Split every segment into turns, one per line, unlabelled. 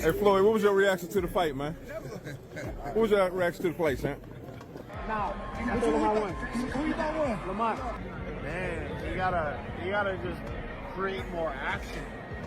Hey, Floyd, what was your reaction to the fight, man? What was your reaction to the fight, Sam?
Now, who you thought won? Lamont.
Man, you gotta just create more action.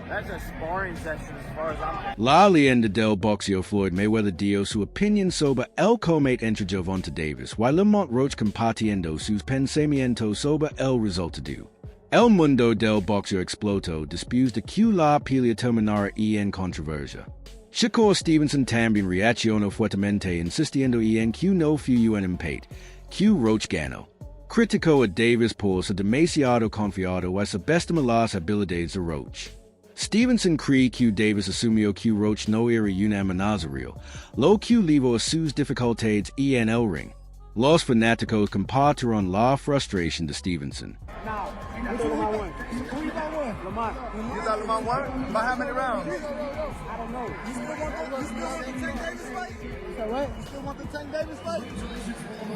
That's a sparring session as far as I'm.
La leyenda del boxeo Floyd Mayweather dio su opinion sobre el combate entre Gervonta Davis, while Lamont Roach compartiendo sus pensamientos sobre el resultado. El mundo del boxeo explotó después de que la pelea terminara en controversia. Shakur Stevenson también reaccionó fuertemente insistiendo en que no fue un empate, que Roach ganó. Criticó a Davis por ser demasiado confiado y subestimar las habilidades de Roach. Stevenson cree que Davis asumió que Roach no era una amenaza real, lo que llevó a sus dificultades en el ring. Los fanáticos compartieron la frustración de Stevenson.
Now, who you thought won? Lamont.
You thought Lamont won? By how many rounds?
I don't know.
You still want the Tank Davis fight?
So what?
You still want the Tank Davis fight?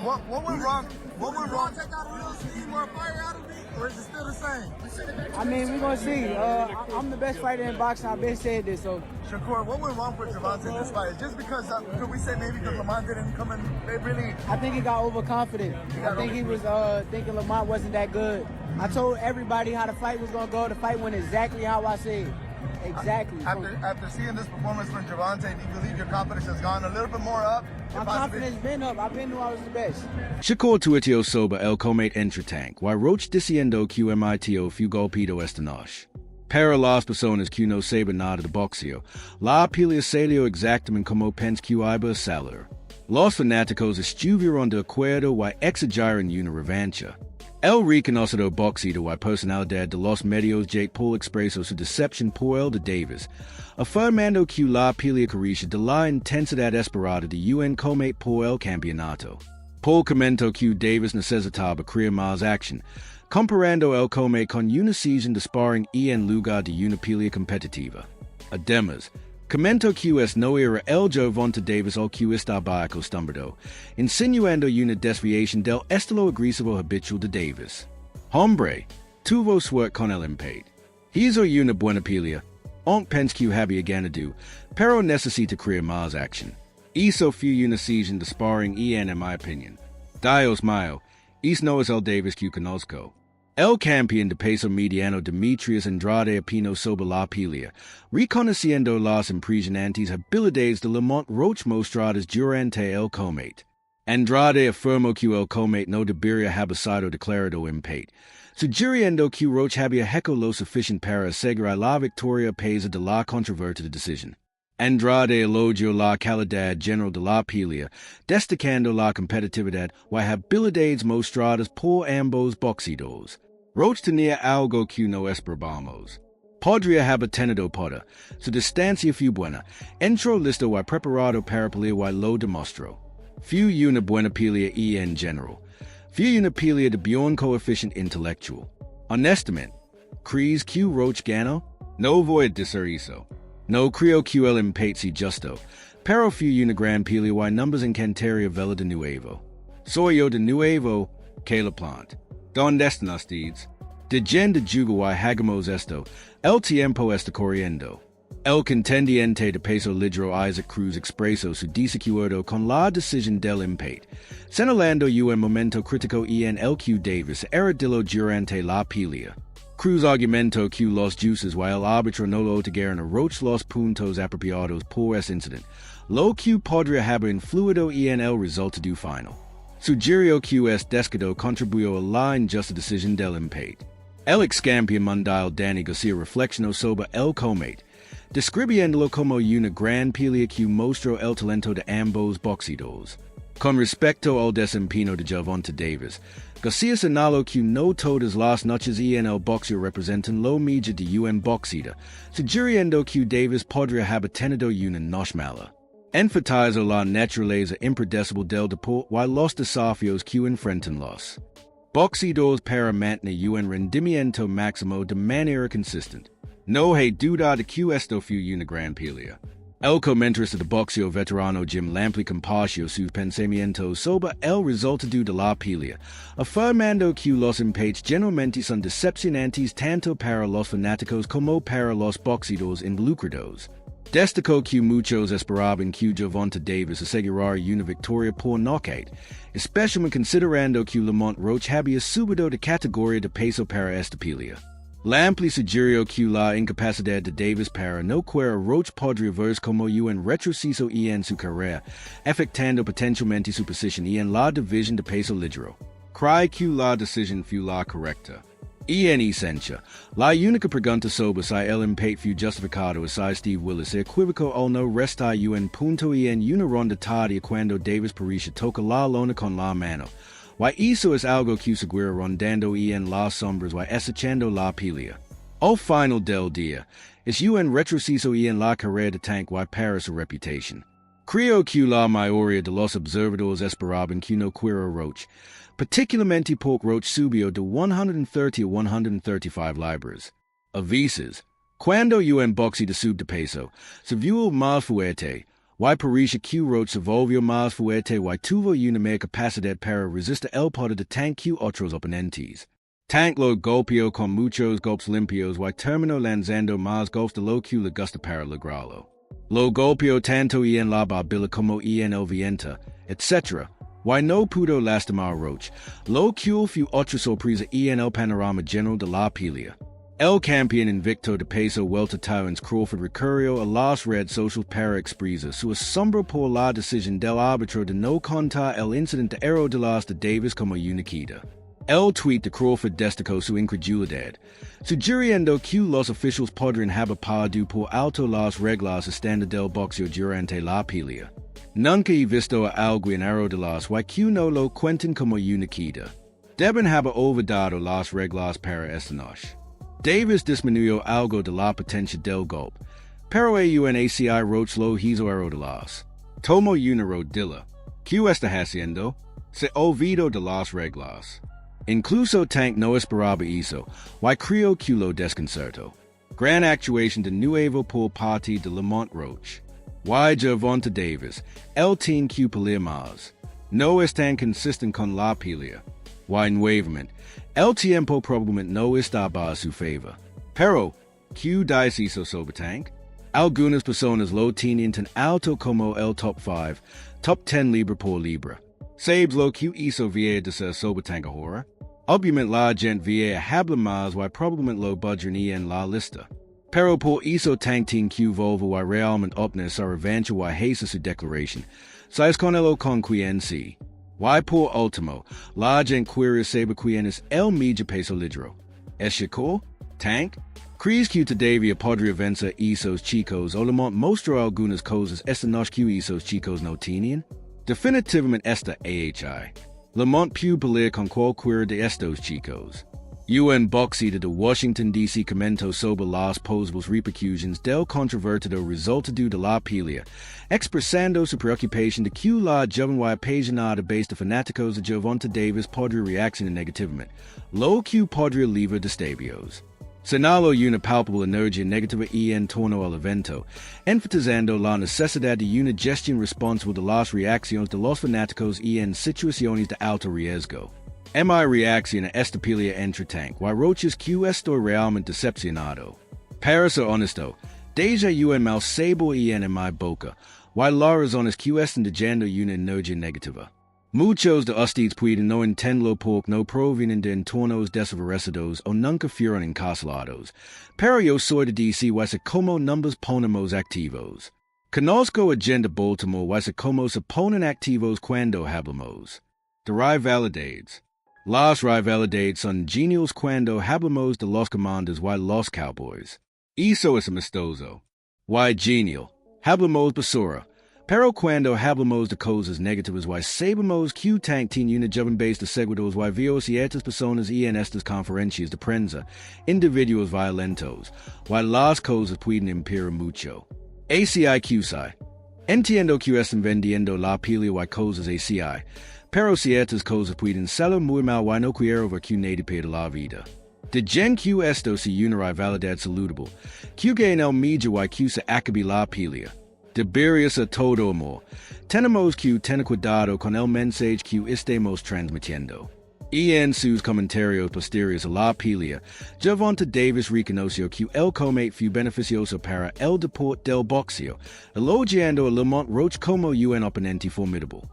What went wrong? What went wrong? Take out a real steam or fire out of me, or is it still the same?
I mean, we're going to see. I'm the best fighter in boxing. I've been said this, so.
Shakur, what went wrong for Gervonta in this fight? Just because, could we say maybe because Lamont didn't come in, they really...
I think he got overconfident. I think he was thinking Lamont wasn't that good. I told everybody how the fight was going to go. The fight went exactly how I said. Exactly.
After seeing this performance from Gervonta, do you believe your confidence has gone a little bit more up?
My confidence been up. I've been knew I was the best.
Shakur tuiteó sobre el combate entre Tank, while Roach diciendo que MITO fue golpeado esta noche. Para las personas que no saben nada de boxeo, la pelea salió exactamente como pensé que iba a salir. Los fanáticos estuvieron de acuerdo y exageraron una revancha. El reconocido boxeador y personalidad de los medios Jake Paul expresó su decepción por el de Davis, afirmando que la pelea carecía de la intensidad esperada de un combate por el campeonato. Paul comentó que Davis necesitaba crear más acción, comparando el combate con una season de sparring en lugar de una pelea competitiva. Además, comentó que no era el Gervonta Davis al que estaba acostumbrado, insinuando una desviación del estilo agresivo habitual de Davis. Hombre, tuvo suerte con el empate. Hizo una buena pelea, aunque pensé que había ganado, pero necesita crear más acción. Hizo fue una season de sparring en mi opinión. Dios mío, no es el Davis que conozco. El campeón de peso mediano Demetrius Andrade opinó sobre la pelea, reconociendo las impresionantes habilidades de Lamont Roach mostradas durante el combate. Andrade afirmó que el combate no debería haber sido declarado empate, sugiriendo que Roach había hecho lo suficiente para asegurar la victoria a pesar de la controvertida decisión. Andrade elogió la calidad general de la pelea, destacando la competitividad y habilidades mostradas por ambos boxeadores. Roach tenía algo que no esperábamos. Podría haber tenido poder, su distancia fue buena, entró listo y preparado para pelear y lo demostró. Fue una buena pelea en general. Fue una pelea de buen coeficiente intelectual. Honestamente, ¿crees que Roach ganó? No voy a decir eso. No creo que el empate sea justo, pero fue una gran pelea y numbers encantaría vela de nuevo. Soy yo de nuevo, que la plant. ¿Dónde están ustedes? De gente jugo y hagamos esto, el tiempo está corriendo. El contendiente de peso ligero Isaac Cruz expresó su desacuerdo con la decisión del empate, señalando un momento crítico en el que Davis era dilo durante la pelea. Cruz argumentó que los jueces y el árbitro no lo otorgaron a Roach los puntos apropiados por ese incidente, lo que podría haber influido en el resultado final. Sugirió que es descuido contribuyó a la injusta decisión del empate. El ex campeón mundial Danny Garcia reflexionó sobre el combate, describiéndolo como una gran pelea que mostró el talento de ambos boxeadores. Con respecto al desempeño de Gervonta Davis, Garcia señaló que no todas las noches en el boxeo representan lo mismo de un boxeador, sugiriendo que Davis podría haber tenido una noche mala. Enfatizó la naturaleza impredecible del deporte y los desafíos que enfrentan los boxeadores para mantener un rendimiento máximo de manera consistente. No hay duda de que esto fue una gran pelea. El comentarista de boxeo veterano Jim Lampley compartió sus pensamientos sobre el resultado de la pelea, afirmando que los empates generalmente son decepcionantes tanto para los fanáticos como para los boxeadores involucrados. Destaco que muchos esperaban que Gervonta Davis asegurara una victoria por knockout, especialmente considerando que Lamont Roach había subido de categoría de peso para esta pelea. La amplia sugirió que la incapacidad de Davis para noquear a Roach podría verse como un retroceso en su carrera, afectando potencialmente su posición en la división de peso ligero. Cree que la decisión fue la correcta. En esencia, la única pregunta sobre si el empate fue justificado es si Steve Willis se equivocó o no resta un punto en una ronda tardía cuando Davis parecía toca la lona con la mano. Eso es algo que seguirá rondando en las sombras acechando la pelea. Al final del día, es un retroceso en la carrera de Tank para su reputación. Creo que la mayoría de los observadores esperaban que no fuera Roach, particularmente porque Roach subió de 130 a 135 libras. A veces, cuando un boxeo de sub de peso, se vio más fuerte, parecía que Roach se volvió más fuerte tuvo una mayor capacidad para resistir el poder de Tank que otros oponentes. Tank lo golpeó con muchos golpes limpios terminó lanzando más golpes de lo que le gusta para lograrlo. Lo golpeó tanto en la barbilla como en el viento, etc. No pudo lastimar Roach, lo que fue otra sorpresa en el panorama general de la pelea. El campeón invicto de peso welter Terence Crawford recurrió a las redes sociales para expresar su asombro por la decisión del árbitro de no contar el incidente de las de Davis como una quita. El tweet de Crawford destacó su incredulidad, sugiriendo que los oficiales podrían haber pasado por alto las reglas estándar del boxeo durante la pelea. Nunca he visto a alguien de las que no lo cuenten como una quita. Deben haber olvidado las reglas para esta noche. Davis disminuyó algo de la potencia del golpe, pero un ACI Roach lo hizo de las. Tomó una rodilla. ¿Qué está haciendo? Se olvidó de las reglas. Incluso Tank no esperaba eso, creo que lo desconcertó. Gran actuación de nuevo por parte de Lamont Roach. Gervonta Davis, el team que pelea más. No es tan consistente con la pelea. Nuevamente, el tiempo probablemente no estaba a su favor. Pero, ¿qué dice eso sobre Tank? Algunas personas lo tienen tan alto como el top 5, top 10 libra por libra. ¿Sabes lo que hizo vía de ser sobre Tank ahora? Obviamente la gente vía habla más probablemente lo budgeran en la lista. Pero por eso Tank tiene que volver realmente obtener su revancha hacer su declaración. ¿Sabes con el con quien sí? Por último, la gente quiere saber quién es el medio peso ligero. ¿Es Shakur? ¿Tank? ¿Crees que todavía podría vencer esos chicos o Lamont mostró algunas cosas esta noche que esos chicos no tenían? Definitivamente esta AHI. Lamont puede pelear con cualquiera de estos chicos. Un boxeador de Washington, D.C. comentó sobre las posibles repercusiones del controvertido resultado de la pelea, expresando su preocupación de que la joven apasionada base de fanáticos de Gervonta Davis podría reaccionar negativamente, lo que podría livrar desabios. Señaló una palpable energía negativa en torno al evento, enfatizando la necesidad de una gestión responsable de las reacciones de los fanáticos en situaciones de alto riesgo. Mi reacción a esta pelea entre Tank Roach es que estoy realmente decepcionado. Para ser honesto, deja un mal sabor en mi boca, la razón es que están dejando una energía negativa. Muchos de ustedes pueden no entenderlo porque no provienen de entornos desfavorecidos o nunca fueron encarcelados, pero yo soy de DC como numbers ponemos activos. Conozco a gente de Baltimore como se ponen activos cuando hablamos. De rivalidades. Las rivalidades son geniales cuando hablamos de los Commanders los Cowboys. Eso es amistoso. Genial. Hablamos basura. Pero cuando hablamos de cosas negativas sabemos que Tank tiene una joven base de seguidores vio ciertas personas en estas conferencias de prensa, individuos violentos, las cosas pueden imperar mucho. ACI QSI. Entiendo que están vendiendo la pelea cosas ACI, pero ciertas cosas pueden salir muy mal no quiero ver que nadie pierda la vida. De gen que esto si una rivalidad saludable, que en el medio que se acabe la pelea. Deberías a todo amor. Tenemos que tener cuidado con el mensaje que estemos transmitiendo. En sus comentarios posteriores a la pelea, Gervonta Davis reconoció que el comate fue beneficioso para el deporte del boxeo, elogiando a Lamont Roach como un oponente formidable.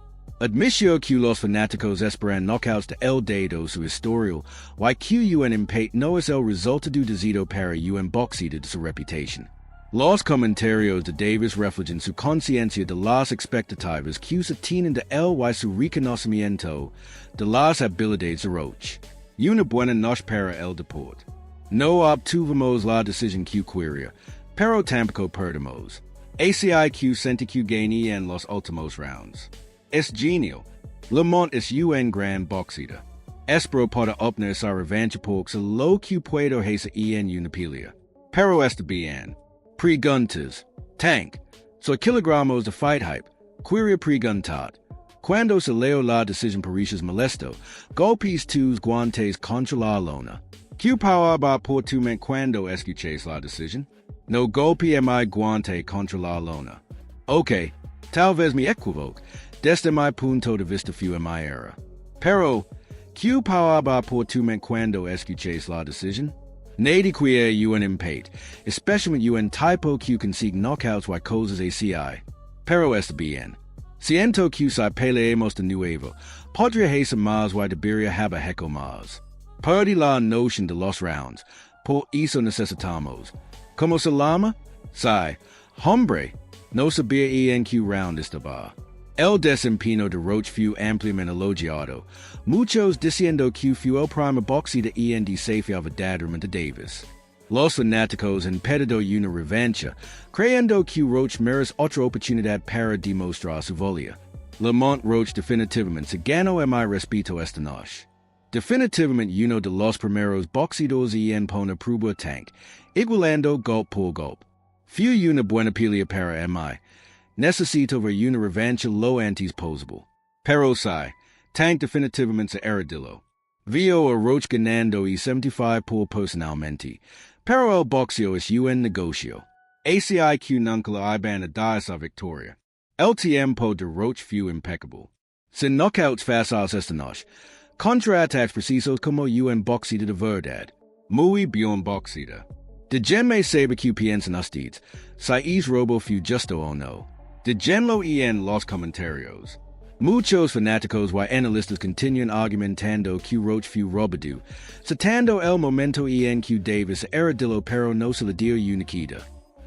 Admitió que los fanáticos esperan knockouts de el dado su historial, y que un empate no es el resultado deseado para un boxeador de su reputación. Los comentarios de Davis reflejan su conciencia de las expectativas que se tienen de él y su reconocimiento de las habilidades de Roach. Una buena noche para el deporte. No obtuvimos la decisión que quería, pero tampoco perdimos. ACIQ senti que gané en los últimos rounds. Es genial. Lamont es un gran boxeador. Espero para obtener su revancha porque lo que puedo hacer en una pelea. Pero está bien. Preguntas. Tank. Soy kilogramos de fight hype. Quería preguntar. Cuando se leo la decisión parishas molesto, golpes tus guantes contra la lona. ¿Qué para por tu mente cuando escuches la decisión? No golpe mi guante contra la lona. Ok, tal vez me equivoco. Desde mi punto de vista fue mi era. Pero, ¿qué para por tu mente cuando escuches la decisión? Nadie quería un empate, especialmente un tipo que consigue knockouts y cosas así. Pero está bien. Siento que si peleamos de nuevo, podría hacer más y debería haber hecho más. Perdí la noción de los rounds, por eso necesitamos. ¿Cómo se llama? Sí, hombre, no sabía en qué round estaba. El desempeño de Roach fue ampliamente elogiado, muchos diciendo que fue el primer boxeador en desafiar verdaderamente Davis. Los fanáticos han pedido una revancha, creyendo que Roach merece otra oportunidad para demostrar su valía. Lamont Roach definitivamente se ganó mi respeto esta noche. Definitivamente uno de los primeros boxeadores en poner prueba Tank, igualando golpe por golpe. Fue una buena pelea para mí. Necesito ver una revancha lo antes posible. Pero sí, Tank definitivamente se arrodilló. Vio a Roach ganando y 75 por personalmente. Pero el boxeo es un negocio. ACIQ nunca la iban a dar esa victoria. El tiempo de Roach fue impeccable. Sin knockouts fáciles esta noche. Contraataques precisos como un boxeador de verdad. Muy bien boxeador. Déjenme saber qué piensan ustedes. Si es robo fue justo o no. Déjenlo en los comentarios. Muchos fanáticos y analistas continúan argumentando que Roach fue robado, citando el momento en que Davis arrodilló pero no se le dio una quita.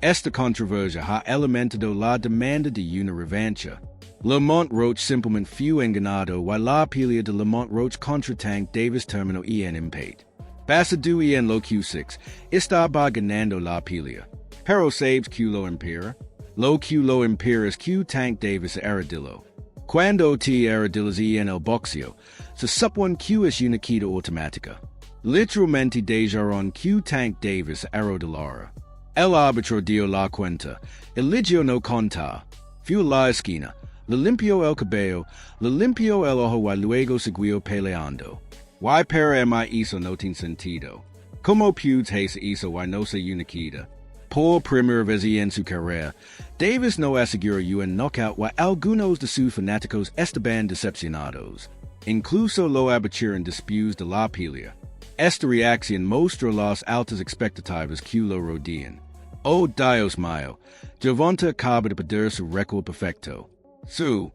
Esta controversia ha alimentado la demanda de una revancha. Lamont Roach simplemente fue enganado y la pelea de Lamont Roach contra Tank Davis terminó en empate. Basado en lo Q6, estaba ganando la pelea. Pero sabes que lo impera. Lo que lo impera es que Tank Davis arrodilló. Cuando te arrodillas en el boxeo, se supone que es una quita automática. Literalmente dejaron que Tank Davis arrodillara. El árbitro dio la cuenta, eligió no contar. Fue la esquina, le limpió el cabello, le limpió el ojo y luego siguió peleando. Y para mí eso no tiene sentido. Como puedes hacer eso y no se una quita? Por primera vez en su carrera, Davis no aseguró un knockout y algunos de sus fanáticos estaban decepcionados. Incluso lo abatieron después de la pelea. Esta reacción mostró las altas expectativas que lo rodean. Oh Dios mío, Gervonta acaba de perder su récord perfecto. Su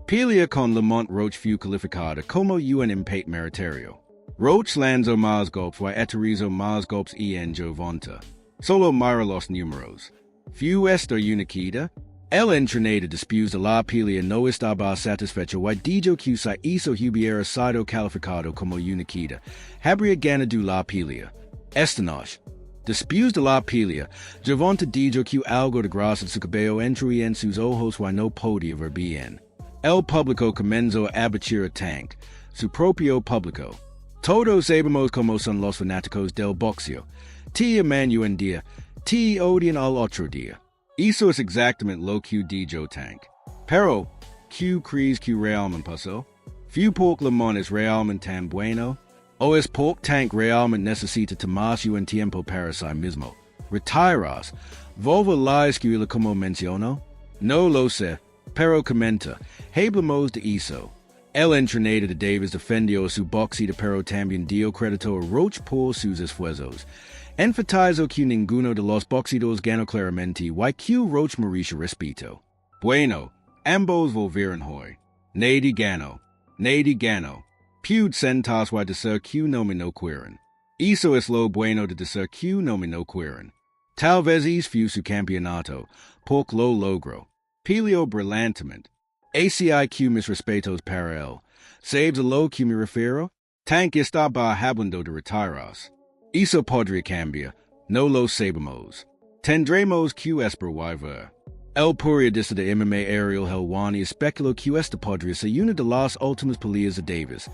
pelea con Lamont Roach fue calificada como un empate meritorio. Roach lanzó más golpes y aterrizó más golpes en Gervonta. Solo mira los números. Fue esta una quita. El entrenador después de la pelea no estaba satisfecho y dijo que si eso hubiera sido calificado como una quita, habría ganado la pelea. Esta noche, después de la pelea, Gervonta dijo que algo de grasa de su cabello entró en sus ojos y no podía ver bien. El público comenzó a abatir a Tank, su propio público. Todos sabemos cómo son los fanáticos del boxeo. Te aman un día, te odian al otro día. Eso es exactamente lo que dijo Tank. Pero, ¿qué crees que realmente pasó? ¿Fue porque Lamont es realmente tan bueno? ¿O es porque Tank realmente necesita tomarse un tiempo para sí mismo? Retiras. ¿Volver la escuela como mencionó? No lo sé, pero comenta. Hablemos de eso. El entrenador de Davis defendió su boxeo pero también dio crédito a Roach por sus esfuerzos. Enfatizó que ninguno de los boxeadores ganó claramente y que Roach mereció respeto. Bueno, ambos volvieron hoy. Nadie ganó. Pude sentarse y decir que no me no quieren. Eso es lo bueno de decir que no me no quieren. Tal vez es fue su campeonato, porque lo logró. Peleó brillantemente. ACIQ mis respetos para él. ¿Sabes a lo que me refiero? Tank estaba hablando de retirarse. Eso podría cambiar. No lo sabemos. Tendremos que esperar ver. El periodista de MMA Ariel Helwani especuló que esta podría ser una de las últimas peleas de Davis.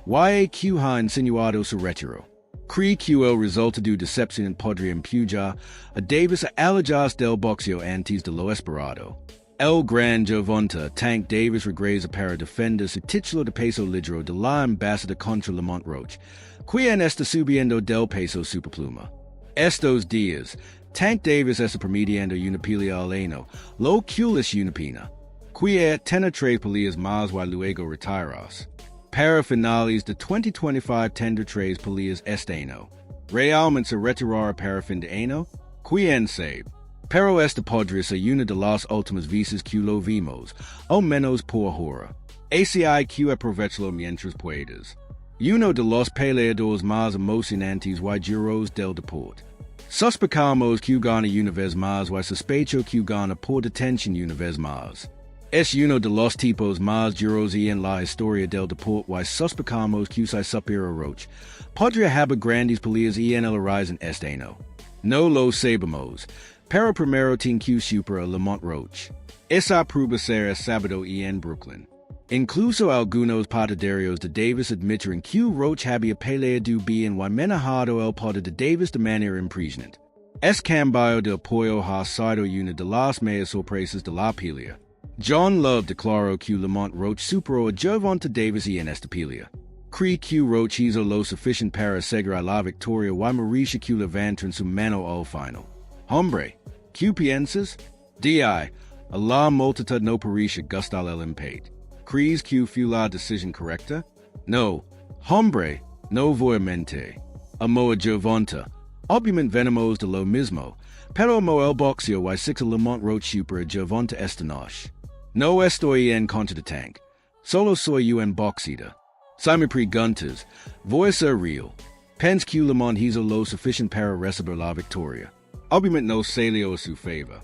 Que ha insinuado su retiro. Cree que el resultado de decepción podría empujar a Davis a alejarse del boxeo antes de lo esperado. El gran Gervonta Tank Davis regresa para defender su título de peso ligero de la embajada contra Lamont Roach, quien está subiendo del peso superpluma. Estos días, Tank Davis está promediando una pelea al año, lo que es una pena. Quien tiene 3 peleas más y luego retirarse. Para finales de 2025 tendrá 3 peleas este año. Realmente se retirará para fin de año? Quien sabe. Pero esta podría ser una de las últimas veces que lo vimos, al menos por ahora. ACIQ aprovechalo mientras puedas. Uno de los peleadores más emocionantes y duros del deporte. Sospechamos que gana una vez más y sospecho que gana por detención una vez más. Es uno de los tipos más duros en la historia del deporte y sospechamos que se supera Roach. Podría haber grandes peleas en el horizon este año. No lo sabemos. Pero primero tiene que superar a Lamont Roach. Esa prueba será sábado en Brooklyn. Incluso algunos partidarios de Davis admitieron que Roach había peleado bien y manejado el poder de Davis de manera impresionante. Es cambio de apoyo ha sido una de las mayores sorpresas de la pelea. John Love declaró que Lamont Roach superó a Gervonta Davis en esta pelea. Cree que Roach hizo lo suficiente para asegurar la victoria y mereció que levantara su mano al final. Hombre, ¿qué piensas? A la multitud no parecia gustar el empate. ¿Crees que fue la decisión correcta? No. Hombre, no voy a mentir. Amo a Gervonta. Obviamente venimos de lo mismo, pero amo el boxeo y six a Lamont Roach supera a Gervonta esta noche. No estoy en contra de Tank. Solo soy un boxeador. Si me preguntas, voy a ser real. Pienso que Lamont hizo lo suficiente para recibir la victoria. Obviamente no salió a su favor.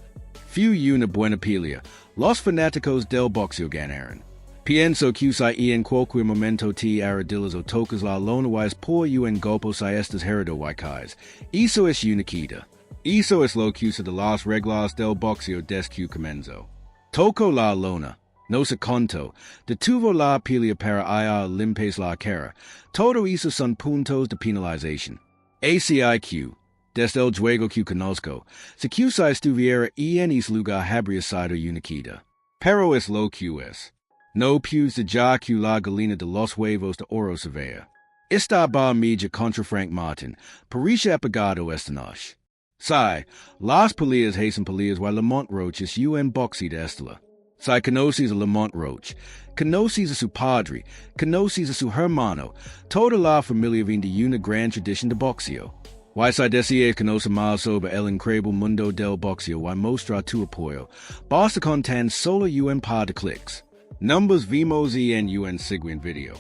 Fue una buena pelea. Los fanáticos del boxeo ganaron. Pienso que si en cualquier momento te arrodillas o tocas la lona y por un golpe si estás herido y caes. Eso es una quita. Eso es lo que usa de las reglas del boxeo desde que comenzó. Tocó la lona. No se contó. Detuvo la pelea para limpiar la cara. Todo eso son puntos de penalización. ACIQ. Desde el juego que conozco, si quizá estuviera en ese lugar habría sido una quita. Pero es lo que es. No pude ya que la gallina de los huevos de oro se vea. Estaba media contra Frank Martin, parecía apagado esta noche. Si, las peleas son peleas y Lamont Roach es un boxeo de estela. Si conoces a Lamont Roach, conoces a su padre, conoces a su hermano, toda la familia viene de una gran tradición de boxeo. Y si deseas conocer más sobre el increíble mundo del boxeo y mostrar tu apoyo, basta con tan solo un par de clics. Numbers vimos en un siguiente video.